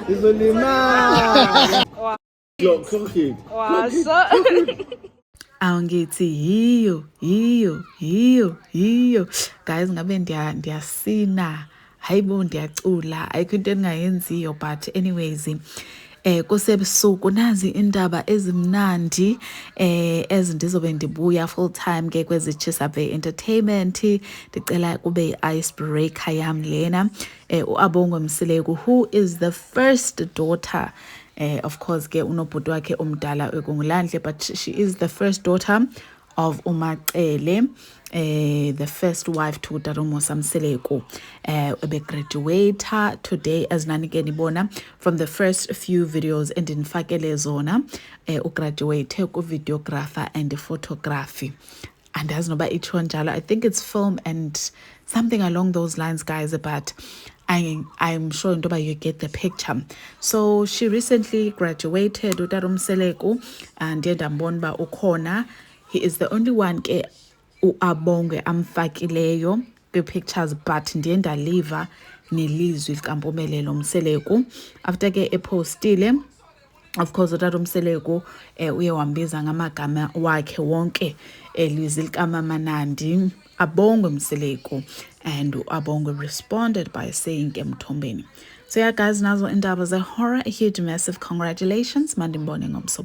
Izolimala. Cookie. Awungithi yiyo guys, ngabe ndiyasina, hayibo ndiyacula, ayikho into endingayenziyo. But anyways, kusebusuku nazi indaba ezimnandi ezi ndizobe ndibuya full time ke kwezi Chisave Entertainment. Ndicela kube i-icebreaker yam lena. uAbongwe Mseleku, who is the first daughter, of course ke unobhuti wakhe omdala ekunguLandle, but she is the first daughter of uMacele, the first wife to Darumosa Mseleku. Ebe graduator today, as nani ke nibona from the first few videos endinifakele zona. Ugraduate ku videographer and photography. And as noba itsho njalo, I think it's film and something along those lines, guys, but I'm sure into you get the picture. So she recently graduated uTata Mseleku, and ndiyendambona ba ukhona. He is the only one ke uAbongwe amfakileyo kwi-pictures, but ndiyendaliva nelizwi likaMpumelelo Mseleku after ke epostile. Of course, uTata Mseleku uye wambiza ngamagama wakhe wonke elizwi likamama Nandi, Abongwe Mseleku, and uAbongwe responded by saying Mthombeni. So yeah guys, nazo indaba ze horror. A huge massive congratulations, Mandimbone ngomso.